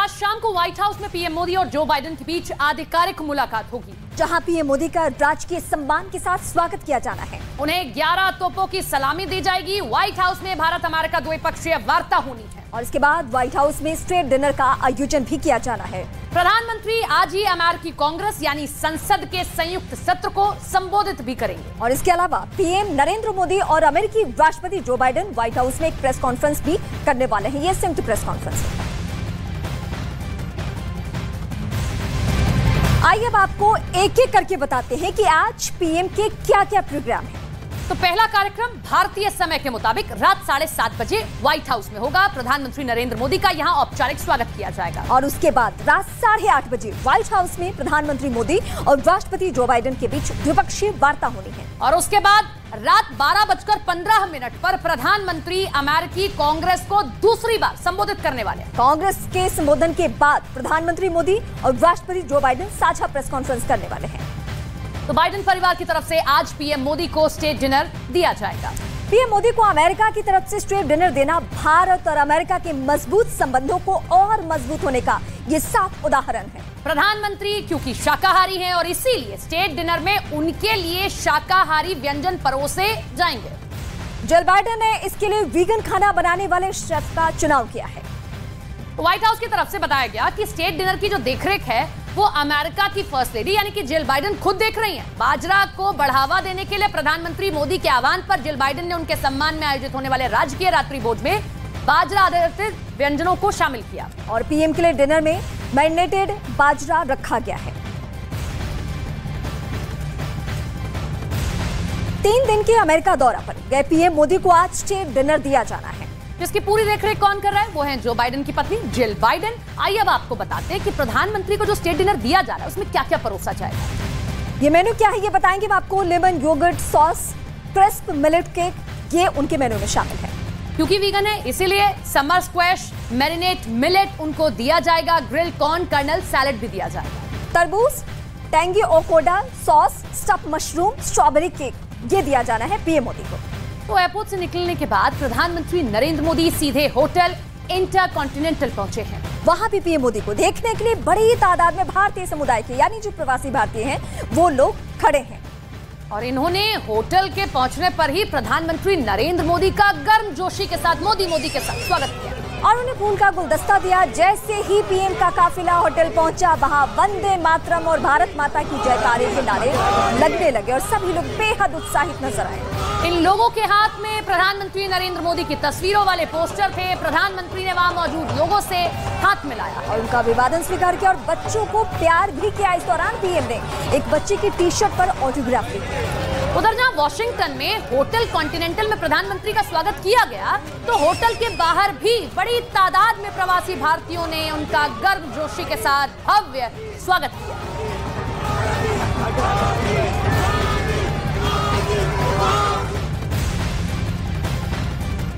आज शाम को व्हाइट हाउस में पीएम मोदी और जो बाइडेन के बीच आधिकारिक मुलाकात होगी, जहां पीएम मोदी का राजकीय सम्मान के साथ स्वागत किया जाना है। उन्हें 11 तोपों की सलामी दी जाएगी। व्हाइट हाउस में भारत अमेरिका द्विपक्षीय वार्ता होनी है और इसके बाद व्हाइट हाउस में स्टेट डिनर का आयोजन भी किया जाना है। प्रधानमंत्री आज ही अमेरिकी कांग्रेस यानी संसद के संयुक्त सत्र को संबोधित भी करेंगे। और इसके अलावा पीएम नरेंद्र मोदी और अमेरिकी राष्ट्रपति जो बाइडेन व्हाइट हाउस में एक प्रेस कॉन्फ्रेंस भी करने वाले हैं। ये संयुक्त प्रेस कॉन्फ्रेंस है। आइए अब आपको एक एक करके बताते हैं कि आज पीएम के क्या क्या प्रोग्राम है। तो पहला कार्यक्रम भारतीय समय के मुताबिक रात 7:30 बजे व्हाइट हाउस में होगा। प्रधानमंत्री नरेंद्र मोदी का यहां औपचारिक स्वागत किया जाएगा और उसके बाद रात 8:30 बजे व्हाइट हाउस में प्रधानमंत्री मोदी और राष्ट्रपति जो बाइडेन के बीच द्विपक्षीय वार्ता होनी है। और उसके बाद रात 12:15 पर प्रधानमंत्री अमेरिकी कांग्रेस को दूसरी बार संबोधित करने वाले हैं। कांग्रेस के संबोधन के बाद प्रधानमंत्री मोदी और राष्ट्रपति जो बाइडेन साझा प्रेस कॉन्फ्रेंस करने वाले हैं। तो बाइडेन परिवार की तरफ से आज पीएम मोदी को स्टेट डिनर दिया जाएगा। पीएम मोदी को अमेरिका की तरफ से स्टेट डिनर देना भारत और अमेरिका के मजबूत संबंधों को और मजबूत होने का ये साफ उदाहरण है। प्रधानमंत्री क्योंकि शाकाहारी हैं और इसीलिए स्टेट डिनर में उनके लिए शाकाहारी व्यंजन परोसे जाएंगे। जो बाइडेन ने इसके लिए वीगन खाना बनाने वाले शेफ का चुनाव किया है। व्हाइट हाउस की तरफ से बताया गया कि स्टेट डिनर की जो देखरेख है वो अमेरिका की फर्स्ट लेडी यानी कि जिल बाइडेन खुद देख रही हैं। बाजरा को बढ़ावा देने के लिए प्रधानमंत्री मोदी के आह्वान पर जिल बाइडेन ने उनके सम्मान में आयोजित होने वाले राजकीय रात्रि भोज में बाजरा आधारित व्यंजनों को शामिल किया और पीएम के लिए डिनर में मैरिनेटेड बाजरा रखा गया है। 3 दिन के अमेरिका दौरा पर गए पीएम मोदी को आज स्टेट डिनर दिया जाना है, जिसकी पूरी देखरेख कौन कर रहा है? वो है जो बाइडेन की पत्नी जिल बाइडेन। आइए अब आपको बताते हैं कि प्रधानमंत्री को जो स्टेट डिनर दिया जा रहा है उसमें क्या क्या परोसा जाएगा। ये मेनू क्या है ये बताएंगे आपको। Lemon yogurt sauce, crisp millet cake, ये उनके मेनू में शामिल है। क्योंकि वीगन है इसीलिए समर स्क्वैश, मैरिनेट मिलेट उनको दिया जाएगा। ग्रिल कॉर्न कर्नल सैलेड भी दिया जाएगा। तरबूज, टेंगी ओकोडा sauce, stuff mushroom, strawberry cake, ये दिया जाना है पीएम मोदी को। तो एयरपोर्ट से निकलने के बाद प्रधानमंत्री नरेंद्र मोदी सीधे होटल इंटरकॉन्टिनेंटल पहुंचे हैं। वहां भी पीएम मोदी को देखने के लिए बड़ी तादाद में भारतीय समुदाय के यानी जो प्रवासी भारतीय हैं वो लोग खड़े हैं। और इन्होंने होटल के पहुंचने पर ही प्रधानमंत्री नरेंद्र मोदी का गर्मजोशी के साथ मोदी के साथ स्वागत किया और उन्हें फूल का गुलदस्ता दिया। जैसे ही पीएम का काफिला होटल पहुंचा वहां वंदे मातरम और भारत माता की जयकारे के नारे लगने लगे और सभी लोग बेहद उत्साहित नजर आए। इन लोगों के हाथ में प्रधानमंत्री नरेंद्र मोदी की तस्वीरों वाले पोस्टर थे। प्रधानमंत्री ने वहां मौजूद लोगों से हाथ मिलाया और उनका अभिवादन स्वीकार किया और बच्चों को प्यार भी किया। इस दौरान पीएम ने एक बच्चे की टी-शर्ट पर ऑटोग्राफ ली। उधर जहां वॉशिंगटन में होटल कॉन्टिनेंटल में प्रधानमंत्री का स्वागत किया गया तो होटल के बाहर भी बड़ी तादाद में प्रवासी भारतीयों ने उनका गर्मजोशी के साथ भव्य स्वागत किया।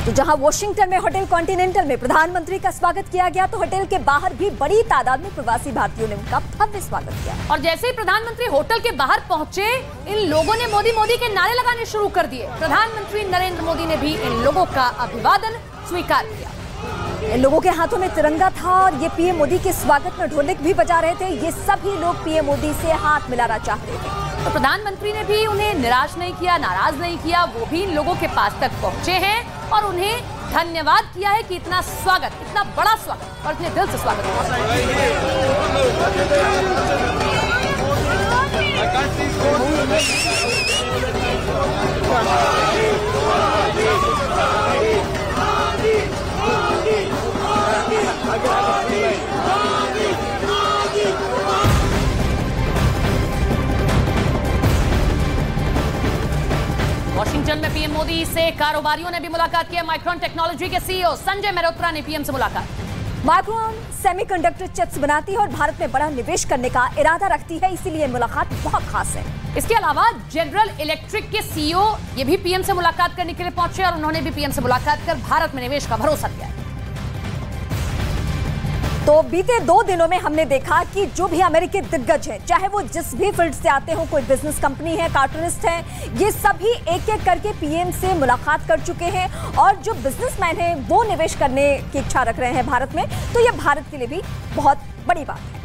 तो जहां वॉशिंगटन में होटल कॉन्टिनेंटल में प्रधानमंत्री का स्वागत किया गया तो होटल के बाहर भी बड़ी तादाद में प्रवासी भारतीयों ने उनका भव्य स्वागत किया। और जैसे ही प्रधानमंत्री होटल के बाहर पहुंचे इन लोगों ने मोदी के नारे लगाने शुरू कर दिए। प्रधानमंत्री नरेंद्र मोदी ने भी इन लोगों का अभिवादन स्वीकार किया। इन लोगों के हाथों में तिरंगा था और ये पीएम मोदी के स्वागत में ढोलक भी बजा रहे थे। ये सभी लोग पीएम मोदी से हाथ मिलाना चाहते थे। तो प्रधानमंत्री ने भी उन्हें निराश नहीं किया, नाराज नहीं किया। वो भी इन लोगों के पास तक पहुंचे हैं और उन्हें धन्यवाद किया है कि इतना स्वागत, इतना बड़ा स्वागत और इतने दिल से स्वागत वॉशिंगटन में पीएम मोदी से कारोबारियों ने भी मुलाकात की। माइक्रोन टेक्नोलॉजी के सीईओ संजय मेहरोत्रा ने पीएम से मुलाकात। माइक्रोन सेमीकंडक्टर चिप्स बनाती है और भारत में बड़ा निवेश करने का इरादा रखती है, इसीलिए मुलाकात बहुत खास है। इसके अलावा जनरल इलेक्ट्रिक के सीईओ ये भी पीएम से मुलाकात करने के लिए पहुंचे और उन्होंने भी पीएम से मुलाकात कर भारत में निवेश का भरोसा दिया है। तो बीते 2 दिनों में हमने देखा कि जो भी अमेरिकी दिग्गज हैं, चाहे वो जिस भी फील्ड से आते हो, कोई बिजनेस कंपनी है, कार्टूनिस्ट हैं, ये सभी एक एक करके पीएम से मुलाकात कर चुके हैं और जो बिजनेसमैन हैं वो निवेश करने की इच्छा रख रहे हैं भारत में। तो ये भारत के लिए भी बहुत बड़ी बात है।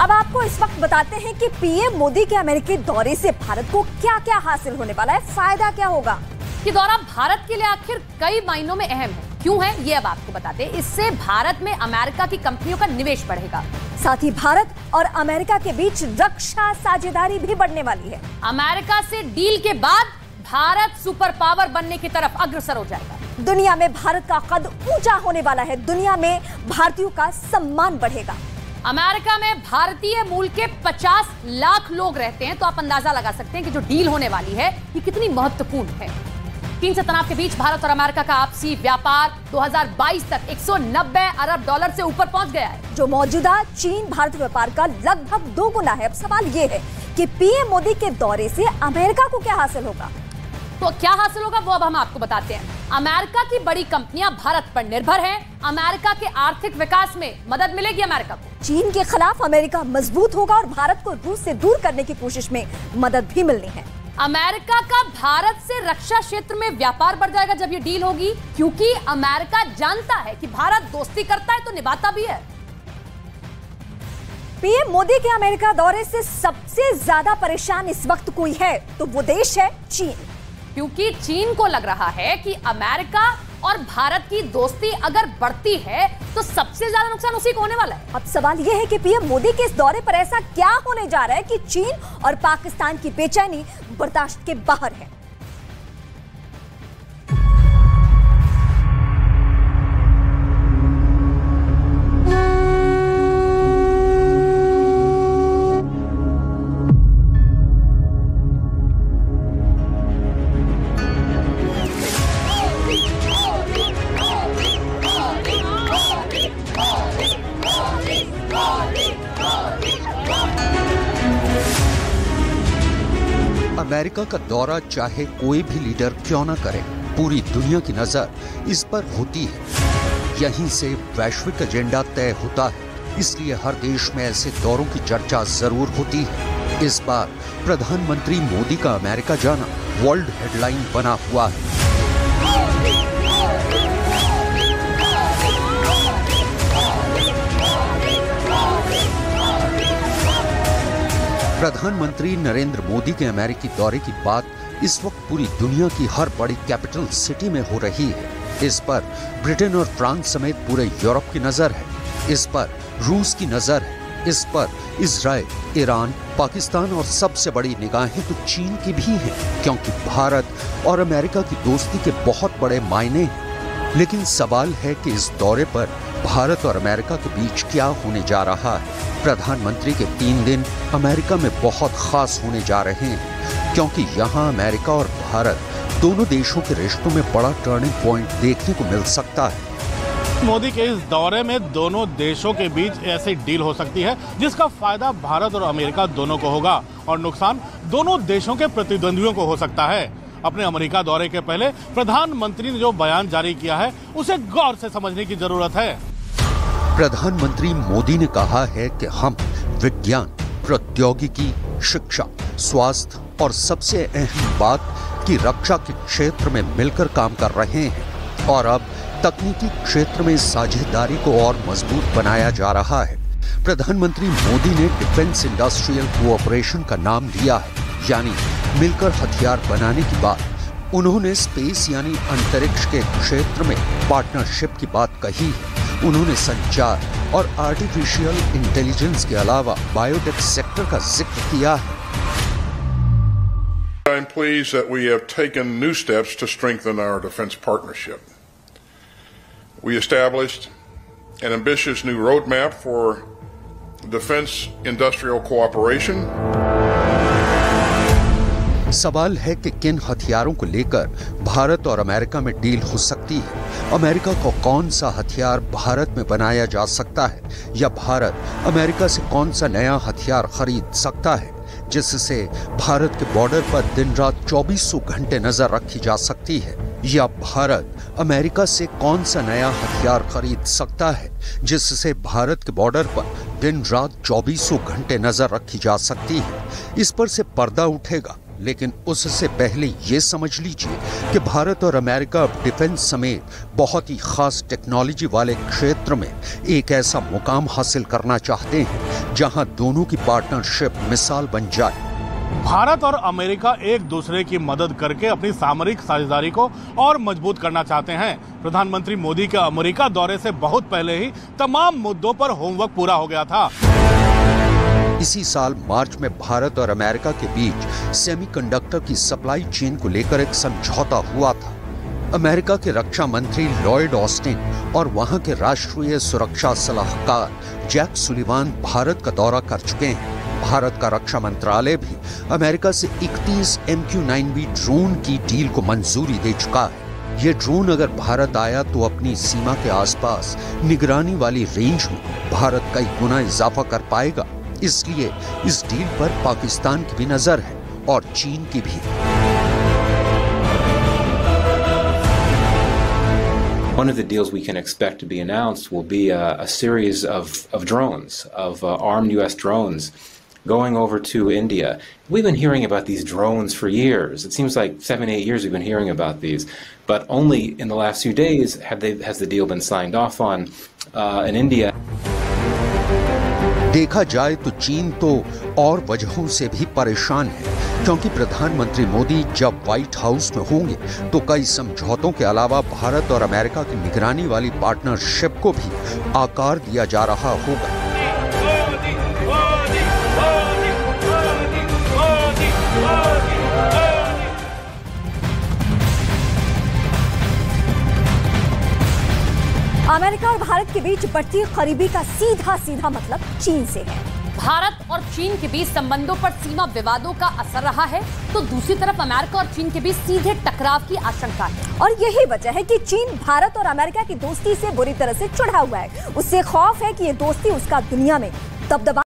अब आपको इस वक्त बताते हैं कि पीएम मोदी के अमेरिकी दौरे से भारत को क्या क्या हासिल होने वाला है, फायदा क्या होगा। ये दौरा भारत के लिए आखिर कई मायनों में अहम है, क्यों है ये अब आपको बताते हैं। इससे भारत में अमेरिका की कंपनियों का निवेश बढ़ेगा, साथ ही भारत और अमेरिका के बीच रक्षा साझेदारी भी बढ़ने वाली है। अमेरिका से डील के बाद भारत सुपर पावर बनने की तरफ अग्रसर हो जाएगा। दुनिया में भारत का कद ऊंचा होने वाला है, दुनिया में भारतीयों का सम्मान बढ़ेगा। अमेरिका में भारतीय मूल के 50 लाख लोग रहते हैं, तो आप अंदाजा लगा सकते हैं कि जो डील होने वाली है ये कितनी महत्वपूर्ण है। चीन से तनाव के बीच भारत और अमेरिका का आपसी व्यापार 2022 तक 190 अरब डॉलर से ऊपर पहुंच गया है, जो मौजूदा चीन भारत व्यापार का लगभग 2 गुना है। अब सवाल ये है कि पीएम मोदी के दौरे से अमेरिका को क्या हासिल होगा। तो क्या हासिल होगा वो अब हम आपको बताते हैं। अमेरिका की बड़ी कंपनियां भारत पर निर्भर हैं, अमेरिका के आर्थिक विकास में मदद मिलेगी अमेरिका को। चीन के खिलाफ अमेरिका मजबूत होगा और भारत को रूस से दूर करने की कोशिश में मदद भी मिलनी है। अमेरिका का भारत से रक्षा क्षेत्र में व्यापार बढ़ जाएगा जब ये डील होगी, क्योंकि अमेरिका जानता है कि भारत दोस्ती करता है तो निभाता भी है। पीएम मोदी के अमेरिका दौरे से सबसे ज्यादा परेशान इस वक्त कोई है तो वो देश है चीन, क्योंकि चीन को लग रहा है कि अमेरिका और भारत की दोस्ती अगर बढ़ती है तो सबसे ज्यादा नुकसान उसी को होने वाला है। अब सवाल यह है कि पीएम मोदी के इस दौरे पर ऐसा क्या होने जा रहा है कि चीन और पाकिस्तान की बेचैनी बर्दाश्त के बाहर है। अमेरिका का दौरा चाहे कोई भी लीडर क्यों ना करे, पूरी दुनिया की नजर इस पर होती है। यहीं से वैश्विक एजेंडा तय होता है, इसलिए हर देश में ऐसे दौरों की चर्चा जरूर होती है। इस बार प्रधानमंत्री मोदी का अमेरिका जाना वर्ल्ड हेडलाइन बना हुआ है। प्रधानमंत्री नरेंद्र मोदी के अमेरिकी दौरे की बात इस वक्त पूरी दुनिया की हर बड़ी कैपिटल सिटी में हो रही है। इस पर ब्रिटेन और फ्रांस समेत पूरे यूरोप की नजर है, इस पर रूस की नजर है, इस पर इजराइल, ईरान, पाकिस्तान और सबसे बड़ी निगाहें तो चीन की भी हैं, क्योंकि भारत और अमेरिका की दोस्ती के बहुत बड़े मायने हैं। लेकिन सवाल है कि इस दौरे पर भारत और अमेरिका के बीच क्या होने जा रहा है। प्रधानमंत्री के 3 दिन अमेरिका में बहुत खास होने जा रहे हैं, क्योंकि यहाँ अमेरिका और भारत दोनों देशों के रिश्तों में बड़ा टर्निंग पॉइंट देखने को मिल सकता है। मोदी के इस दौरे में दोनों देशों के बीच ऐसी डील हो सकती है जिसका फायदा भारत और अमेरिका दोनों को होगा और नुकसान दोनों देशों के प्रतिद्वंदियों को हो सकता है। अपने अमेरिका दौरे के पहले प्रधानमंत्री ने जो बयान जारी किया है उसे गौर से समझने की जरूरत है। प्रधानमंत्री मोदी ने कहा है कि हम विज्ञान, प्रौद्योगिकी, शिक्षा, स्वास्थ्य और सबसे अहम बात की रक्षा के क्षेत्र में मिलकर काम कर रहे हैं और अब तकनीकी क्षेत्र में साझेदारी को और मजबूत बनाया जा रहा है। प्रधानमंत्री मोदी ने डिफेंस इंडस्ट्रियल कोऑपरेशन का नाम दिया है, यानी मिलकर हथियार बनाने की बात। उन्होंने स्पेस यानी अंतरिक्ष के क्षेत्र में पार्टनरशिप की बात कही है। उन्होंने संचार और आर्टिफिशियल इंटेलिजेंस के अलावा बायोटेक सेक्टर का जिक्र किया है। I'm pleased that we have taken new steps to strengthen our defense partnership. We established an ambitious new roadmap for defense industrial cooperation. सवाल है कि किन हथियारों को लेकर भारत और अमेरिका में डील हो सकती है। अमेरिका को कौन सा हथियार भारत में बनाया जा सकता है, या भारत अमेरिका से कौन सा नया हथियार खरीद सकता है जिससे भारत के बॉर्डर पर दिन रात 2400 घंटे नजर रखी जा सकती है। या भारत अमेरिका से कौन सा नया हथियार खरीद सकता है जिससे भारत के बॉर्डर पर दिन रात 24 घंटे नजर रखी जा सकती है। इस पर से पर्दा उठेगा, लेकिन उससे पहले ये समझ लीजिए कि भारत और अमेरिका अब डिफेंस समेत बहुत ही खास टेक्नोलॉजी वाले क्षेत्र में एक ऐसा मुकाम हासिल करना चाहते हैं जहां दोनों की पार्टनरशिप मिसाल बन जाए। भारत और अमेरिका एक दूसरे की मदद करके अपनी सामरिक साझेदारी को और मजबूत करना चाहते हैं। प्रधानमंत्री मोदी के अमेरिका दौरे से बहुत पहले ही तमाम मुद्दों पर होमवर्क पूरा हो गया था। इसी साल मार्च में भारत और अमेरिका के बीच सेमीकंडक्टर की सप्लाई चेन को लेकर एक समझौता हुआ था। अमेरिका के रक्षा मंत्री लॉयड ऑस्टिन और वहां के राष्ट्रीय सुरक्षा सलाहकार जैक सुलिवान भारत का दौरा कर चुके हैं। भारत का रक्षा मंत्रालय भी अमेरिका से 31 MQ-9B ड्रोन की डील को मंजूरी दे चुका है। ये ड्रोन अगर भारत आया तो अपनी सीमा के आसपास निगरानी वाली रेंज में भारत कई गुना इजाफा कर पाएगा। इसलिए इस डील पर पाकिस्तान की भी नजर है और चीन की भी। One of the deals we can expect to be announced will be a series of drones, of armed U.S. drones going over to India. We've been hearing about these drones for years. It seems like 7-8 years we've been hearing about these, but only in the last few days has the deal been signed off on in India. देखा जाए तो चीन तो और वजहों से भी परेशान है, क्योंकि प्रधानमंत्री मोदी जब व्हाइट हाउस में होंगे तो कई समझौतों के अलावा भारत और अमेरिका की निगरानी वाली पार्टनरशिप को भी आकार दिया जा रहा होगा। अमेरिका और भारत के बीच बढ़ती करीबी का सीधा सीधा मतलब चीन से है। भारत और चीन के बीच संबंधों पर सीमा विवादों का असर रहा है, तो दूसरी तरफ अमेरिका और चीन के बीच सीधे टकराव की आशंका है। और यही वजह है कि चीन भारत और अमेरिका की दोस्ती से बुरी तरह से चिढ़ा हुआ है। उससे खौफ है कि ये दोस्ती उसका दुनिया में दबदबा